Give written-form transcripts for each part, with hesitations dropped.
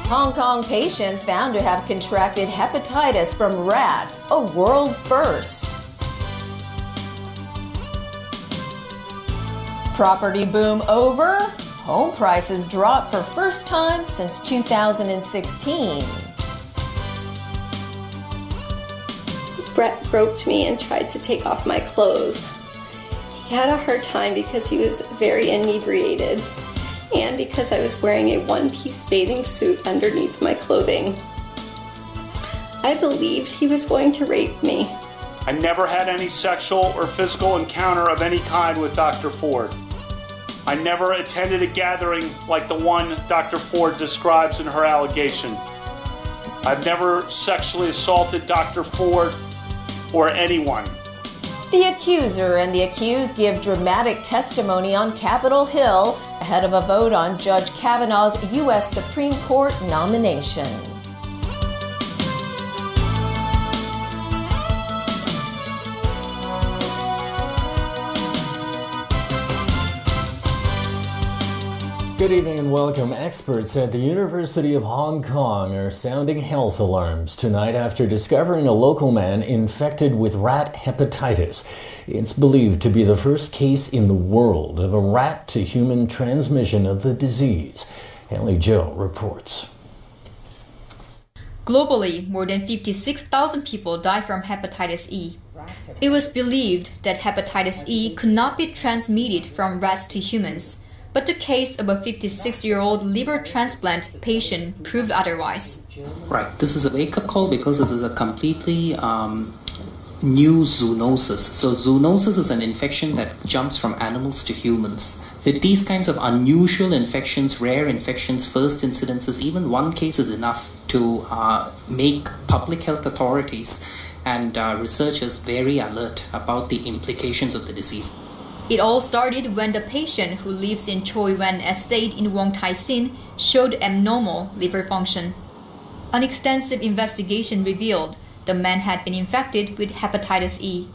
Hong Kong patient found to have contracted hepatitis from rats, a world first. Property boom over? Home prices drop for first time since 2016. Brett groped me and tried to take off my clothes. He had a hard time because he was very inebriated and because I was wearing a one-piece bathing suit underneath my clothing. I believed he was going to rape me. I never had any sexual or physical encounter of any kind with Dr. Ford. I never attended a gathering like the one Dr. Ford describes in her allegation. I've never sexually assaulted Dr. Ford or anyone. The accuser and the accused give dramatic testimony on Capitol Hill ahead of a vote on Judge Kavanaugh's U.S. Supreme Court nomination. Good evening and welcome. Experts at the University of Hong Kong are sounding health alarms tonight after discovering a local man infected with rat hepatitis. It's believed to be the first case in the world of a rat-to-human transmission of the disease. Haley Joe reports. Globally, more than 56,000 people die from hepatitis E. It was believed that hepatitis E could not be transmitted from rats to humans. But the case of a 56-year-old liver transplant patient proved otherwise. Right. This is a wake-up call because this is a completely new zoonosis. So zoonosis is an infection that jumps from animals to humans. With these kinds of unusual infections, rare infections, first incidences, even one case is enough to make public health authorities and researchers very alert about the implications of the disease. It all started when the patient who lives in Choi Wan Estate in Wong Tai Sin showed abnormal liver function. An extensive investigation revealed the man had been infected with hepatitis E.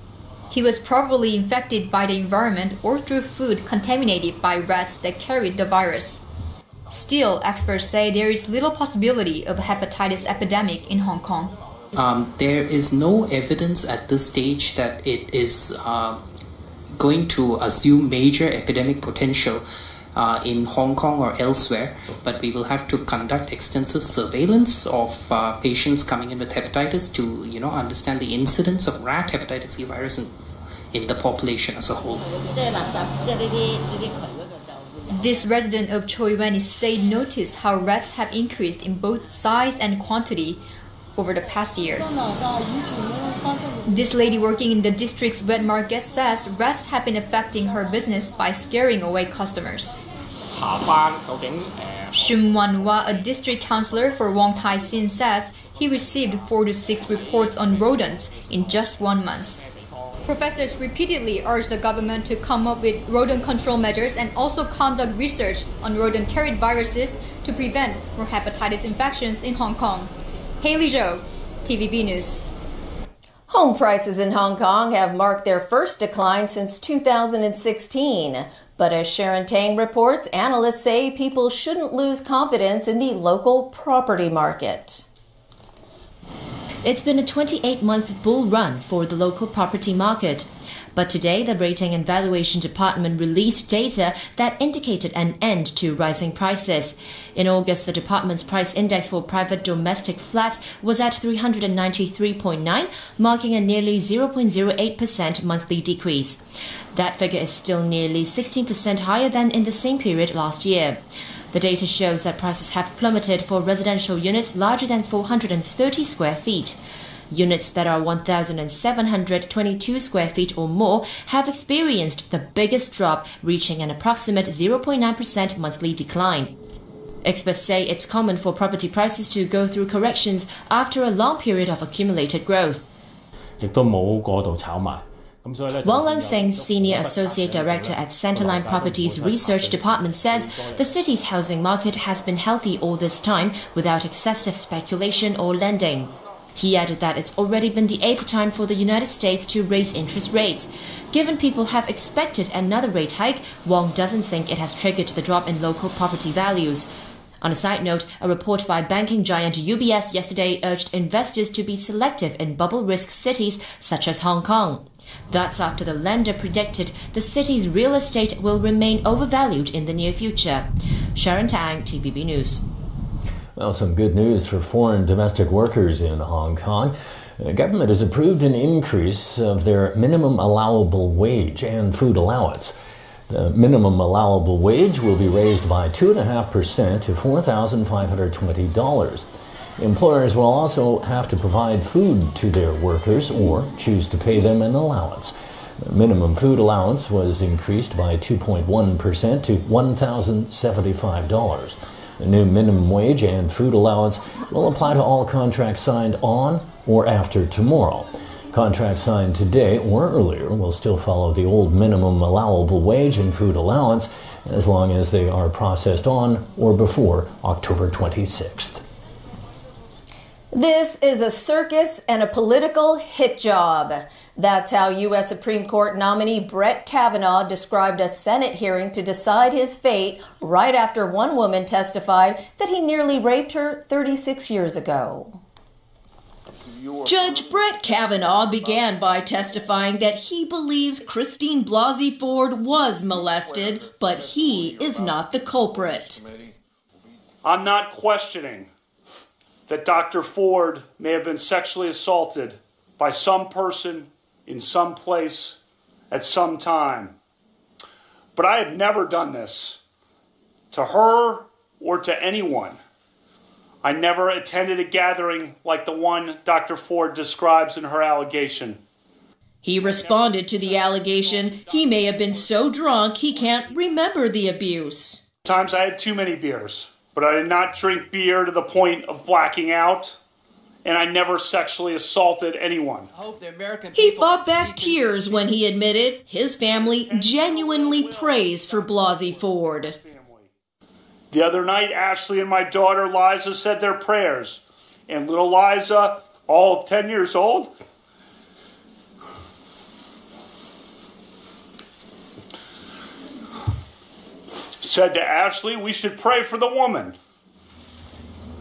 He was probably infected by the environment or through food contaminated by rats that carried the virus. Still, experts say there is little possibility of a hepatitis epidemic in Hong Kong. There is no evidence at this stage that it is going to assume major epidemic potential in Hong Kong or elsewhere, but we will have to conduct extensive surveillance of patients coming in with hepatitis to, understand the incidence of rat hepatitis E virus in the population as a whole. This resident of Choi Wan Estate noticed how rats have increased in both size and quantity over the past year. This lady working in the district's wet market says rats have been affecting her business by scaring away customers. Shum Wan Wa, a district councillor for Wong Tai Sin, says he received 4 to 6 reports on rodents in just 1 month. Professors repeatedly urged the government to come up with rodent control measures and also conduct research on rodent-carried viruses to prevent more hepatitis infections in Hong Kong. Haley Zhou, TVB News. Home prices in Hong Kong have marked their first decline since 2016. But as Sharon Tang reports, analysts say people shouldn't lose confidence in the local property market. It's been a 28-month bull run for the local property market. But today, the Rating and Valuation Department released data that indicated an end to rising prices. In August, the department's price index for private domestic flats was at 393.9, marking a nearly 0.08% monthly decrease. That figure is still nearly 16% higher than in the same period last year. The data shows that prices have plummeted for residential units larger than 430 square feet. Units that are 1,722 square feet or more have experienced the biggest drop, reaching an approximate 0.9% monthly decline. Experts say it's common for property prices to go through corrections after a long period of accumulated growth. Wong Lang Seng, Senior Associate Director at Centerline Properties Research Department, says the city's housing market has been healthy all this time without excessive speculation or lending. He added that it's already been the 8th time for the United States to raise interest rates. Given people have expected another rate hike, Wong doesn't think it has triggered the drop in local property values. On a side note, a report by banking giant UBS yesterday urged investors to be selective in bubble-risk cities such as Hong Kong. That's after the lender predicted the city's real estate will remain overvalued in the near future. Sharon Tang, TVB News. Well, some good news for foreign domestic workers in Hong Kong. The government has approved an increase of their minimum allowable wage and food allowance. The minimum allowable wage will be raised by 2.5% to $4,520. Employers will also have to provide food to their workers or choose to pay them an allowance. The minimum food allowance was increased by 2.1% to $1,075. The new minimum wage and food allowance will apply to all contracts signed on or after tomorrow. Contracts signed today or earlier will still follow the old minimum allowable wage and food allowance as long as they are processed on or before October 26th. This is a circus and a political hit job. That's how U.S. Supreme Court nominee Brett Kavanaugh described a Senate hearing to decide his fate right after one woman testified that he nearly raped her 36 years ago. Judge Brett Kavanaugh began by testifying that he believes Christine Blasey Ford was molested, but he is not the culprit. I'm not questioning that Dr. Ford may have been sexually assaulted by some person in some place at some time. But I have never done this to her or to anyone. I never attended a gathering like the one Dr. Ford describes in her allegation. He responded to the allegation he may have been so drunk he can't remember the abuse. Times I had too many beers. But I did not drink beer to the point of blacking out, and I never sexually assaulted anyone. He fought back tears when he admitted his family genuinely prays for Blasey Ford. The other night, Ashley and my daughter Liza said their prayers, and little Liza, all 10 years old, said to Ashley, we should pray for the woman.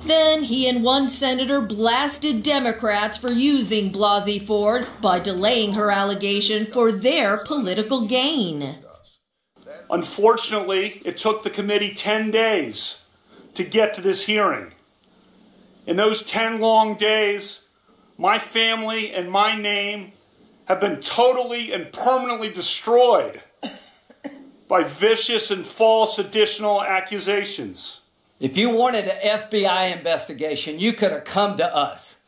Then he and one senator blasted Democrats for using Blasey Ford by delaying her allegation for their political gain. Unfortunately, it took the committee 10 days to get to this hearing. In those 10 long days, my family and my name have been totally and permanently destroyed by vicious and false additional accusations. If you wanted an FBI investigation, you could have come to us.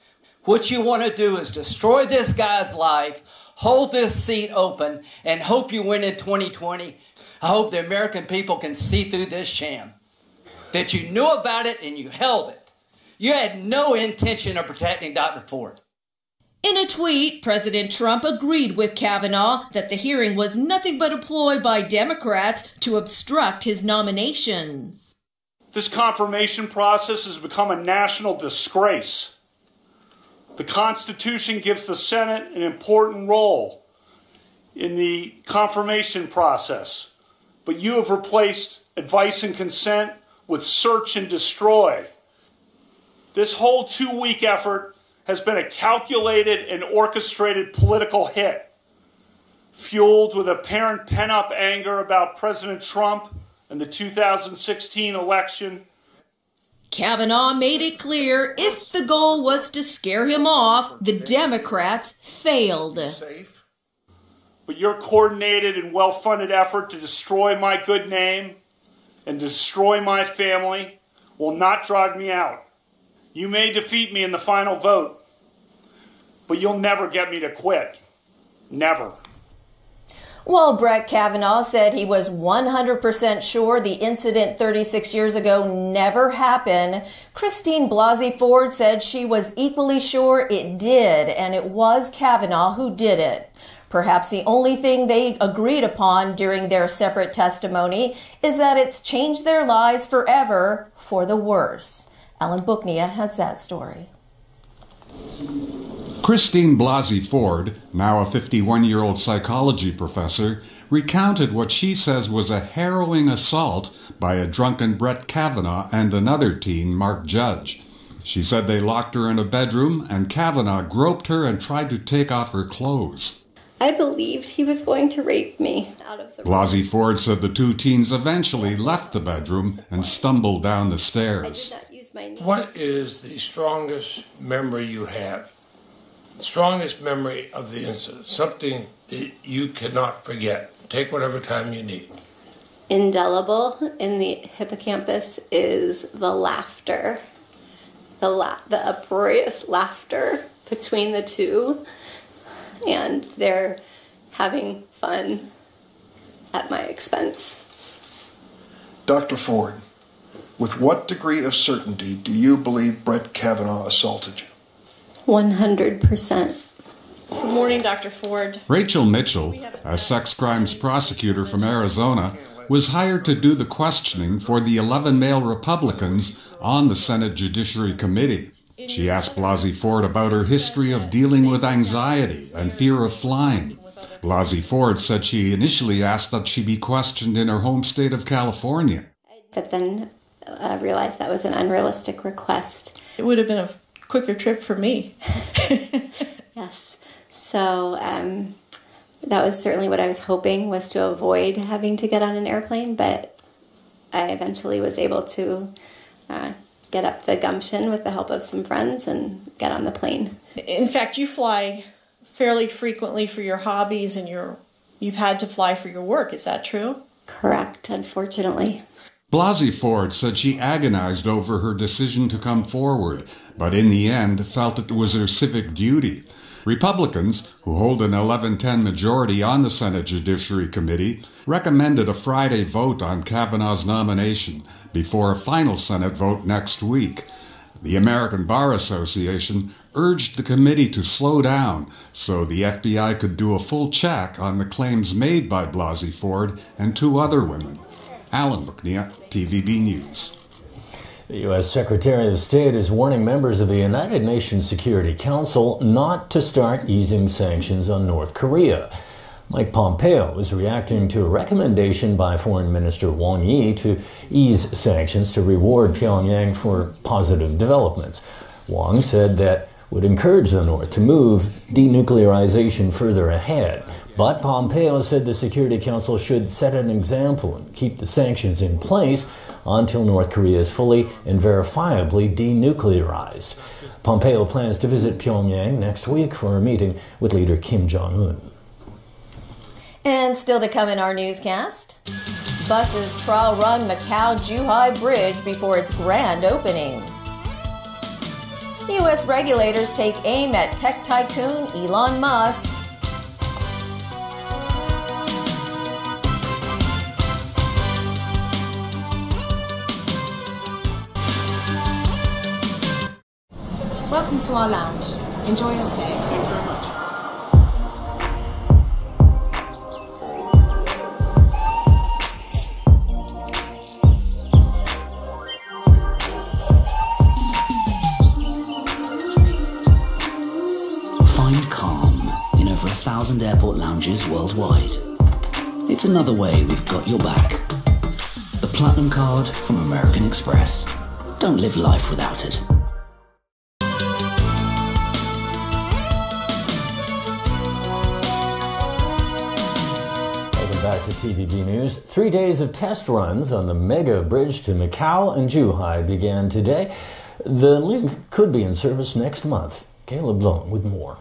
What you want to do is destroy this guy's life, hold this seat open, and hope you win in 2020. I hope the American people can see through this sham. That you knew about it and you held it. You had no intention of protecting Dr. Ford. In a tweet, President Trump agreed with Kavanaugh that the hearing was nothing but a ploy by Democrats to obstruct his nomination. This confirmation process has become a national disgrace. The Constitution gives the Senate an important role in the confirmation process, but you have replaced advice and consent with search and destroy. This whole 2-week effort has been a calculated and orchestrated political hit, fueled with apparent pent-up anger about President Trump and the 2016 election. Kavanaugh made it clear if the goal was to scare him off, the Democrats failed. But your coordinated and well-funded effort to destroy my good name and destroy my family will not drive me out. You may defeat me in the final vote, but you'll never get me to quit. Never. While Brett Kavanaugh said he was 100% sure the incident 36 years ago never happened, Christine Blasey Ford said she was equally sure it did, and it was Kavanaugh who did it. Perhaps the only thing they agreed upon during their separate testimony is that it's changed their lives forever for the worse. Alan Booknia has that story. Christine Blasey Ford, now a 51-year-old psychology professor, recounted what she says was a harrowing assault by a drunken Brett Kavanaugh and another teen, Mark Judge. She said they locked her in a bedroom and Kavanaugh groped her and tried to take off her clothes. I believed he was going to rape me out of the room. Blasey Ford said the two teens eventually left the bedroom and stumbled down the stairs. I did not use my name. What is the strongest memory you have? The strongest memory of the incident? Something that you cannot forget. Take whatever time you need. Indelible in the hippocampus is the laughter. The uproarious laughter between the two. And they're having fun at my expense. Dr. Ford, with what degree of certainty do you believe Brett Kavanaugh assaulted you? 100%. Good morning, Dr. Ford. Rachel Mitchell, a sex crimes prosecutor from Arizona, was hired to do the questioning for the 11 male Republicans on the Senate Judiciary Committee. She asked Blasey Ford about her history of dealing with anxiety and fear of flying. Blasey Ford said she initially asked that she be questioned in her home state of California. But then realized that was an unrealistic request. It would have been a quicker trip for me. Yes. So that was certainly what I was hoping, was to avoid having to get on an airplane. But I eventually was able to get up the gumption with the help of some friends and get on the plane. In fact, you fly fairly frequently for your hobbies and you've had to fly for your work. Is that true? Correct, unfortunately. Blasey Ford said she agonized over her decision to come forward, but in the end felt it was her civic duty. Republicans, who hold an 11-10 majority on the Senate Judiciary Committee, recommended a Friday vote on Kavanaugh's nomination before a final Senate vote next week. The American Bar Association urged the committee to slow down so the FBI could do a full check on the claims made by Blasey Ford and two other women. Alan Booknia, TVB News. The U.S. Secretary of State is warning members of the United Nations Security Council not to start easing sanctions on North Korea. Mike Pompeo is reacting to a recommendation by Foreign Minister Wang Yi to ease sanctions to reward Pyongyang for positive developments. Wang said that would encourage the North to move denuclearization further ahead. But Pompeo said the Security Council should set an example and keep the sanctions in place until North Korea is fully and verifiably denuclearized. Pompeo plans to visit Pyongyang next week for a meeting with leader Kim Jong-un. And still to come in our newscast, buses trial run Macau-Zhuhai Bridge before its grand opening. U.S. regulators take aim at tech tycoon Elon Musk. Welcome to our lounge. Enjoy your stay. Thanks very much. Find calm in over 1,000 airport lounges worldwide. It's another way we've got your back. The Platinum Card from American Express. Don't live life without it. Back to TVB News. 3 days of test runs on the mega bridge to Macau and Zhuhai began today. The link could be in service next month. Caleb Long with more.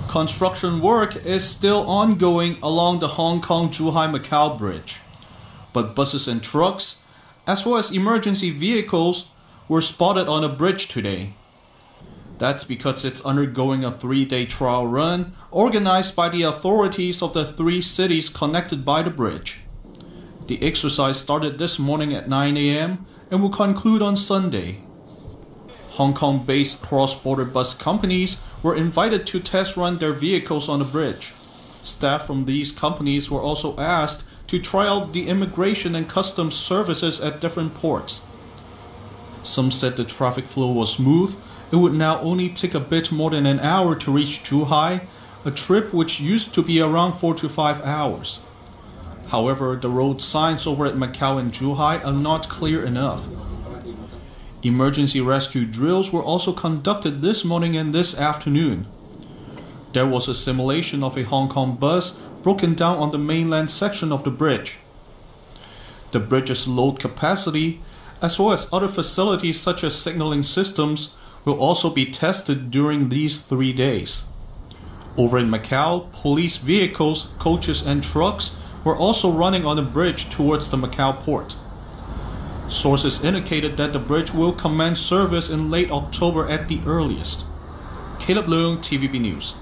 Construction work is still ongoing along the Hong Kong-Zhuhai-Macau bridge. But buses and trucks, as well as emergency vehicles, were spotted on the bridge today. That's because it's undergoing a 3-day trial run organized by the authorities of the 3 cities connected by the bridge. The exercise started this morning at 9 a.m. and will conclude on Sunday. Hong Kong-based cross-border bus companies were invited to test run their vehicles on the bridge. Staff from these companies were also asked to try out the immigration and customs services at different ports. Some said the traffic flow was smooth. It would now only take a bit more than an hour to reach Zhuhai, a trip which used to be around 4 to 5 hours. However, the road signs over at Macau and Zhuhai are not clear enough. Emergency rescue drills were also conducted this morning and this afternoon. There was a simulation of a Hong Kong bus broken down on the mainland section of the bridge. The bridge's load capacity, as well as other facilities such as signaling systems, will also be tested during these 3 days. Over in Macau, police vehicles, coaches and trucks were also running on the bridge towards the Macau port. Sources indicated that the bridge will commence service in late October at the earliest. Caleb Leung, TVB News.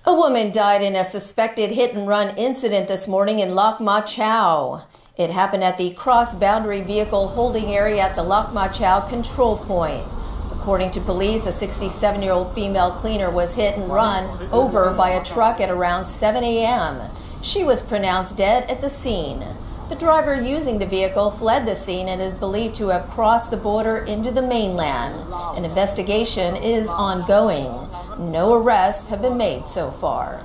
A woman died in a suspected hit-and-run incident this morning in Lok Ma Chau. It happened at the cross-boundary vehicle holding area at the Lok Ma Chau control point. According to police, a 67-year-old female cleaner was hit and run over by a truck at around 7 a.m. She was pronounced dead at the scene. The driver using the vehicle fled the scene and is believed to have crossed the border into the mainland. An investigation is ongoing. No arrests have been made so far.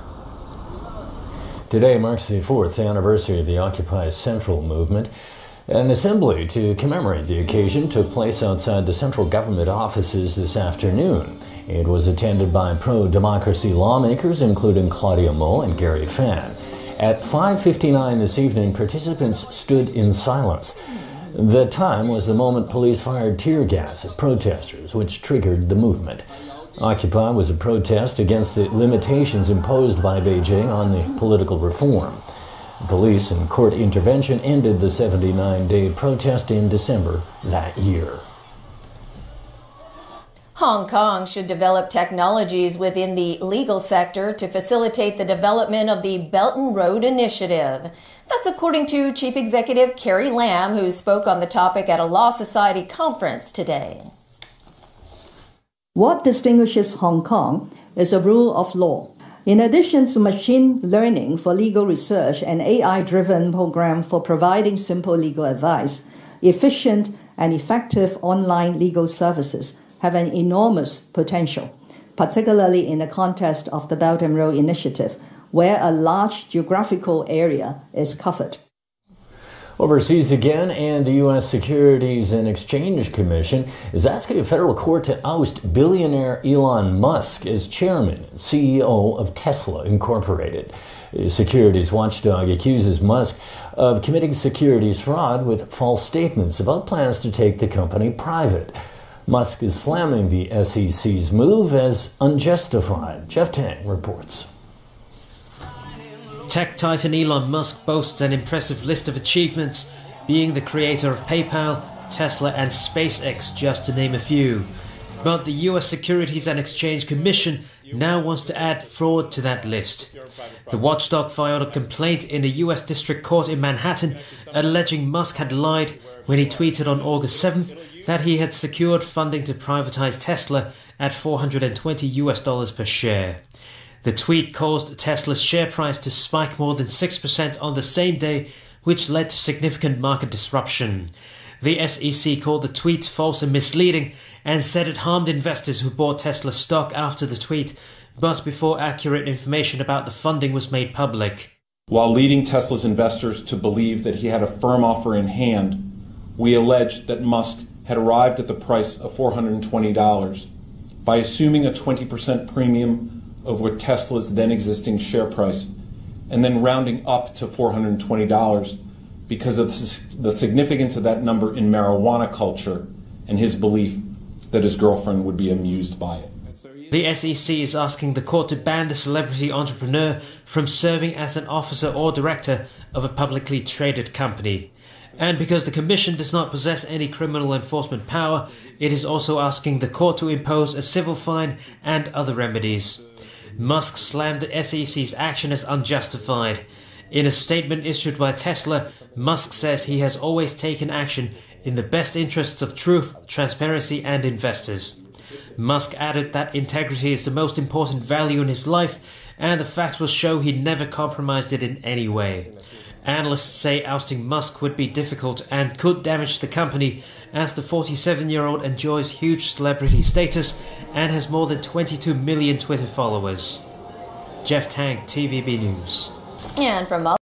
Today marks the 4th anniversary of the Occupy Central movement. An assembly to commemorate the occasion took place outside the central government offices this afternoon. It was attended by pro-democracy lawmakers, including Claudia Mo and Gary Fan. At 5:59 this evening, participants stood in silence. The time was the moment police fired tear gas at protesters, which triggered the movement. Occupy was a protest against the limitations imposed by Beijing on the political reform. Police and court intervention ended the 79-day protest in December that year. Hong Kong should develop technologies within the legal sector to facilitate the development of the Belt and Road Initiative. That's according to Chief Executive Carrie Lam, who spoke on the topic at a Law Society conference today. What distinguishes Hong Kong is a rule of law. In addition to machine learning for legal research and AI-driven program for providing simple legal advice, efficient and effective online legal services have an enormous potential, particularly in the context of the Belt and Road Initiative, where a large geographical area is covered. Overseas again, and the U.S. Securities and Exchange Commission is asking a federal court to oust billionaire Elon Musk as chairman and CEO of Tesla Incorporated. The securities watchdog accuses Musk of committing securities fraud with false statements about plans to take the company private. Musk is slamming the SEC's move as unjustified. Jeff Tang reports. Tech titan Elon Musk boasts an impressive list of achievements, being the creator of PayPal, Tesla and SpaceX, just to name a few. But the US Securities and Exchange Commission now wants to add fraud to that list. The watchdog filed a complaint in a US District Court in Manhattan alleging Musk had lied when he tweeted on August 7th that he had secured funding to privatize Tesla at $420 per share. The tweet caused Tesla's share price to spike more than 6% on the same day, which led to significant market disruption. The SEC called the tweet false and misleading and said it harmed investors who bought Tesla stock after the tweet, but before accurate information about the funding was made public. While leading Tesla's investors to believe that he had a firm offer in hand, we alleged that Musk had arrived at the price of $420 by assuming a 20% premium over Tesla's then existing share price, and then rounding up to $420 because of the significance of that number in marijuana culture and his belief that his girlfriend would be amused by it. The SEC is asking the court to ban the celebrity entrepreneur from serving as an officer or director of a publicly traded company. And because the Commission does not possess any criminal enforcement power, it is also asking the court to impose a civil fine and other remedies. Musk slammed the SEC's action as unjustified. In a statement issued by Tesla, Musk says he has always taken action in the best interests of truth, transparency and investors. Musk added that integrity is the most important value in his life, and the facts will show he never compromised it in any way. Analysts say ousting Musk would be difficult and could damage the company, as the 47-year-old enjoys huge celebrity status and has more than 22 million Twitter followers. Jeff Tank, TVB News. And from